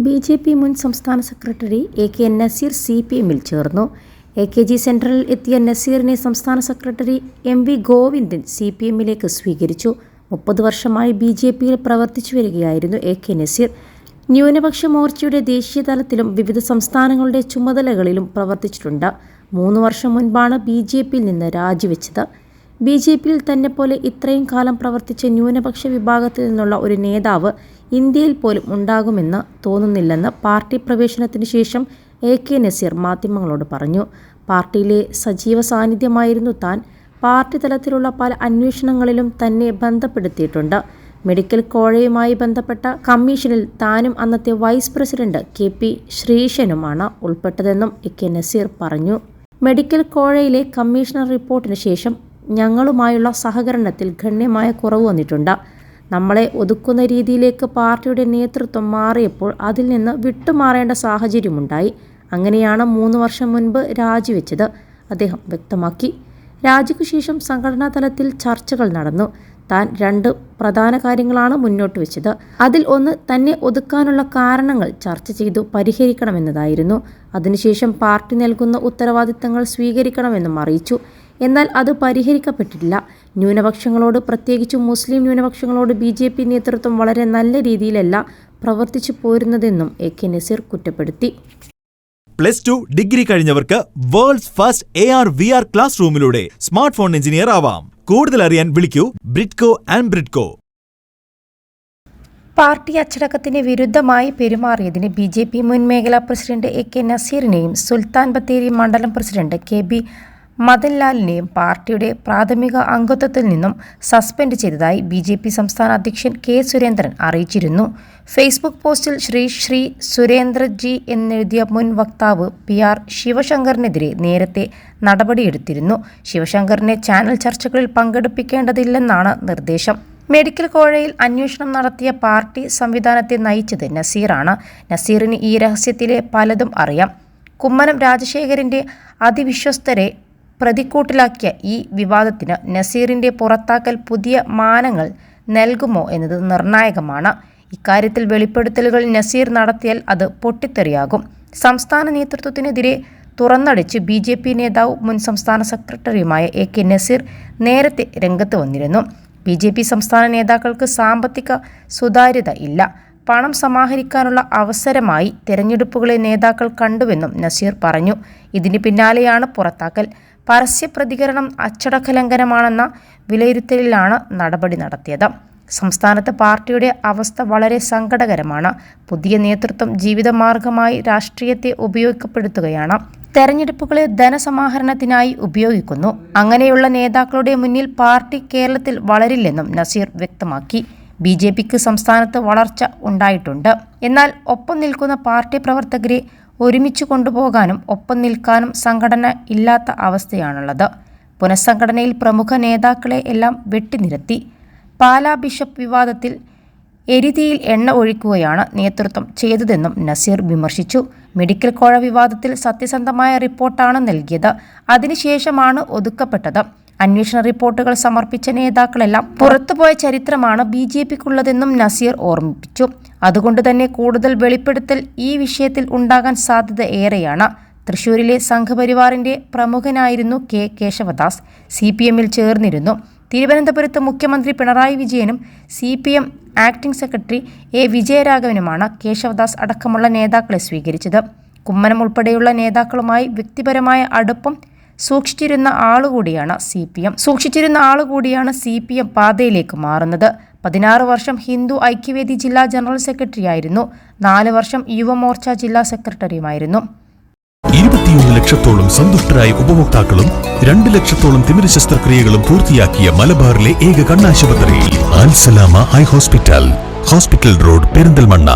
BJP. മുൻ സംസ്ഥാന secretary AK. Naseer സി.പി.എമ്മിൽ ചേർന്നു. എ.കെ.ജി. സെൻട്രലിൽ എത്തിയ നസീറിനെ സംസ്ഥാന സെക്രട്ടറി എം.വി. ഗോവിന്ദൻ സി.പി.എമ്മിലേക്ക് സ്വീകരിച്ചു. 30 വർഷമായി ബി.ജെ.പിയിൽ പ്രവർത്തിച്ചു വരികയായിരുന്നു എ.കെ. നസീർ. ന്യൂനപക്ഷ മോർച്ചയുടെ ദേശീയ തലത്തിലും വിവിധ സംസ്ഥാനങ്ങളുടെ ചുമതലകളിലും പ്രവർത്തിച്ചിട്ടുണ്ട്. 3 വർഷം മുൻപാണ് ബി.ജെ.പിയിൽ നിന്ന് രാജിവെച്ചത്. ബി.ജെ.പിയിൽ തന്നെപ്പോലെ ഇത്രയും കാലം പ്രവർത്തിച്ച ന്യൂനപക്ഷ വിഭാഗത്തിൽ നിന്നുള്ള ഒരു നേതാവ് ഇന്ത്യയിൽ പോലും ഉണ്ടാകുമെന്ന് തോന്നുന്നില്ലെന്ന് പാർട്ടി പ്രവേശനത്തിന് ശേഷം എ.കെ. നസീർ മാധ്യമങ്ങളോട് പറഞ്ഞു. പാർട്ടിയിലെ സജീവ സാന്നിധ്യമായിരുന്നു താൻ. പാർട്ടി തലത്തിലുള്ള പല അന്വേഷണങ്ങളിലും തന്നെ ബന്ധപ്പെടുത്തിയിട്ടുണ്ട്. മെഡിക്കൽ കോഴയുമായി ബന്ധപ്പെട്ട കമ്മീഷനിൽ താനും അന്നത്തെ വൈസ് പ്രസിഡന്റ് കെ.പി. ശ്രീശനുമാണ് ഉൾപ്പെട്ടതെന്നും എ.കെ. നസീർ പറഞ്ഞു. മെഡിക്കൽ കോഴയിലെ കമ്മീഷണർ റിപ്പോർട്ടിന് ശേഷം ഞങ്ങളുമായുള്ള സഹകരണത്തിൽ ഗണ്യമായ കുറവ് വന്നിട്ടുണ്ട്. നമ്മളെ ഒതുക്കുന്ന രീതിയിലേക്ക് പാർട്ടിയുടെ നേതൃത്വം മാറിയപ്പോൾ അതിൽ നിന്ന് വിട്ടുമാറേണ്ട സാഹചര്യമുണ്ടായി. അങ്ങനെയാണ് 3 വർഷം മുൻപ് രാജിവെച്ചത്, അദ്ദേഹം വ്യക്തമാക്കി. രാജിക്കു ശേഷം സംഘടനാ തലത്തിൽ ചർച്ചകൾ നടന്നു. താൻ 2 പ്രധാന കാര്യങ്ങളാണ് മുന്നോട്ട് വെച്ചത്. അതിൽ ഒന്ന് തന്നെ ഒതുക്കാനുള്ള കാരണങ്ങൾ ചർച്ച ചെയ്തു പരിഹരിക്കണമെന്നതായിരുന്നു. അതിനുശേഷം പാർട്ടി നൽകുന്ന ഉത്തരവാദിത്തങ്ങൾ സ്വീകരിക്കണമെന്നും അറിയിച്ചു. എന്നാൽ അത് പരിഹരിക്കപ്പെട്ടിട്ടില്ല. ന്യൂനപക്ഷങ്ങളോട്, പ്രത്യേകിച്ചും മുസ്ലിം ന്യൂനപക്ഷങ്ങളോട് ബി.ജെ.പി. നേതൃത്വം വളരെ നല്ല രീതിയിലല്ല പ്രവർത്തിച്ചു പോരുന്നതെന്നും എ.കെ. നസീർ കുറ്റപ്പെടുത്തി. +2 ഡിഗ്രി കഴിഞ്ഞവർക്ക് വേൾഡ്സ് ഫസ്റ്റ് AR/VR ക്ലാസ് റൂമിലൂടെ സ്മാർട്ട് ഫോൺ എഞ്ചിനീയർ ആവാം. കൂടുതൽ അറിയാൻ വിളിക്കൂ ബ്രിഡ്കോ ആൻഡ് ബ്രിഡ്കോ. പാർട്ടി അച്ചടക്കത്തിന് വിരുദ്ധമായി പെരുമാറിയതിന് ബി.ജെ.പി. മുൻ മേഖലാ പ്രസിഡന്റ് എ.കെ. നസീറിനെയും സുൽത്താൻ ബത്തേരി മണ്ഡലം പ്രസിഡന്റ് കെ.ബി. മദൻലാലിനെയും പാർട്ടിയുടെ പ്രാഥമിക അംഗത്വത്തിൽ നിന്നും സസ്പെൻഡ് ചെയ്തതായി ബി.ജെ.പി. സംസ്ഥാന അധ്യക്ഷൻ കെ. സുരേന്ദ്രൻ അറിയിച്ചിരുന്നു. ഫേസ്ബുക്ക് പോസ്റ്റിൽ ശ്രീ സുരേന്ദ്രജി എന്നെഴുതിയ മുൻ വക്താവ് പി.ആർ. ശിവശങ്കറിനെതിരെ നേരത്തെ നടപടിയെടുത്തിരുന്നു. ശിവശങ്കറിനെ ചാനൽ ചർച്ചകളിൽ പങ്കെടുപ്പിക്കേണ്ടതില്ലെന്നാണ് നിർദ്ദേശം. മെഡിക്കൽ കോഴയിൽ അന്വേഷണം നടത്തിയ പാർട്ടി സംവിധാനത്തെ നയിച്ചത് നസീറാണ്. നസീറിന് ഈ രഹസ്യത്തിലെ പലതും അറിയാം. കുമ്മനം രാജശേഖരന്റെ അതിവിശ്വസ്തരെ പ്രതിക്കൂട്ടിലാക്കിയ ഈ വിവാദത്തിന് നസീറിന്റെ പുറത്താക്കൽ പുതിയ മാനങ്ങൾ നൽകുമോ എന്നത് നിർണായകമാണ്. ഇക്കാര്യത്തിൽ വെളിപ്പെടുത്തലുകൾ നസീർ നടത്തിയാൽ അത് പൊട്ടിത്തെറിയാകും. സംസ്ഥാന നേതൃത്വത്തിനെതിരെ തുറന്നടിച്ച് ബി.ജെ.പി. നേതാവ് മുൻ സംസ്ഥാന സെക്രട്ടറിയുമായ എ.കെ. നസീർ നേരത്തെ രംഗത്ത് വന്നിരുന്നു. ബി.ജെ.പി. സംസ്ഥാന നേതാക്കൾക്ക് സാമ്പത്തിക സുതാര്യത ഇല്ല. പണം സമാഹരിക്കാനുള്ള അവസരമായി തെരഞ്ഞെടുപ്പുകളെ നേതാക്കൾ കണ്ടുവെന്നും നസീർ പറഞ്ഞു. ഇതിന് പിന്നാലെയാണ് പുറത്താക്കൽ. പരസ്യ പ്രതികരണം അച്ചടക്ക ലംഘനമാണെന്ന വിലയിരുത്തലിലാണ് നടപടി നടത്തിയത്. സംസ്ഥാനത്ത് പാർട്ടിയുടെ അവസ്ഥ വളരെ സങ്കടകരമാണ്. പുതിയ നേതൃത്വം ജീവിതമാർഗമായി രാഷ്ട്രീയത്തെ ഉപയോഗപ്പെടുത്തുകയാണ്. തെരഞ്ഞെടുപ്പുകളെ ധനസമാഹരണത്തിനായി ഉപയോഗിക്കുന്നു. അങ്ങനെയുള്ള നേതാക്കളുടെ മുന്നിൽ പാർട്ടി കേരളത്തിൽ വളരില്ലെന്നും നസീർ വ്യക്തമാക്കി. ബി.ജെ.പിക്ക് സംസ്ഥാനത്ത് വളർച്ച ഉണ്ടായിട്ടുണ്ട്. എന്നാൽ ഒപ്പം നിൽക്കുന്ന പാർട്ടി പ്രവർത്തകരെ ഒരുമിച്ച് കൊണ്ടുപോകാനും ഒപ്പം നിൽക്കാനും സംഘടന ഇല്ലാത്ത അവസ്ഥയാണുള്ളത്. പുനഃസംഘടനയിൽ പ്രമുഖ നേതാക്കളെ എല്ലാം വെട്ടിനിരത്തി. പാലാ ബിഷപ്പ് വിവാദത്തിൽ എരിതീയിൽ എണ്ണ ഒഴിക്കുകയാണ് നേതൃത്വം ചെയ്തതെന്നും നസീർ വിമർശിച്ചു. മെഡിക്കൽ കോഴ വിവാദത്തിൽ സത്യസന്ധമായ റിപ്പോർട്ടാണ് നൽകിയത്. അതിനുശേഷമാണ് ഒതുക്കപ്പെട്ടത്. അന്വേഷണ റിപ്പോർട്ടുകൾ സമർപ്പിച്ച നേതാക്കളെല്ലാം പുറത്തുപോയ ചരിത്രമാണ് ബി.ജെ.പിക്കുള്ളതെന്നും നസീർ ഓർമ്മിപ്പിച്ചു. അതുകൊണ്ട് തന്നെ കൂടുതൽ വെളിപ്പെടുത്തൽ ഈ വിഷയത്തിൽ ഉണ്ടാകാൻ സാധ്യത ഏറെയാണ്. തൃശൂരിലെ സംഘപരിവാറിന്റെ പ്രമുഖനായിരുന്നു കെ. കേശവദാസ്. സി.പി.എമ്മിൽ ചേർന്നിരുന്നു. തിരുവനന്തപുരത്ത് മുഖ്യമന്ത്രി പിണറായി വിജയനും സി.പി.എം ആക്ടിംഗ് സെക്രട്ടറി എ. വിജയരാഘവനുമാണ് കേശവദാസ് അടക്കമുള്ള നേതാക്കളെ സ്വീകരിച്ചത്. കുമ്മനം ഉൾപ്പെടെയുള്ള നേതാക്കളുമായി വ്യക്തിപരമായ അടുപ്പം സൂക്ഷിച്ചിരുന്ന ആളുകൂടിയാണ് സി.പി.എം പാതയിലേക്ക് മാറുന്നത്. 16 വർഷം ഹിന്ദു ഐക്യവേദി ജില്ലാ ജനറൽ സെക്രട്ടറിയായിരുന്നു. 4 വർഷം യുവമോർച്ച ജില്ലാ സെക്രട്ടറിയുമായിരുന്നു. 21 ലക്ഷത്തോളം സന്തുഷ്ടരായ ഉപഭോക്താക്കളും 2 ലക്ഷത്തോളം തിമിര ശസ്ത്രക്രിയകളും പൂർത്തിയാക്കിയ മലബാറിലെ ഏക കണ്ണാശുപത്രി അൽ സലാമ ഹൈ ഹോസ്പിറ്റൽ റോഡ്, പെരിന്തൽമണ്ണ.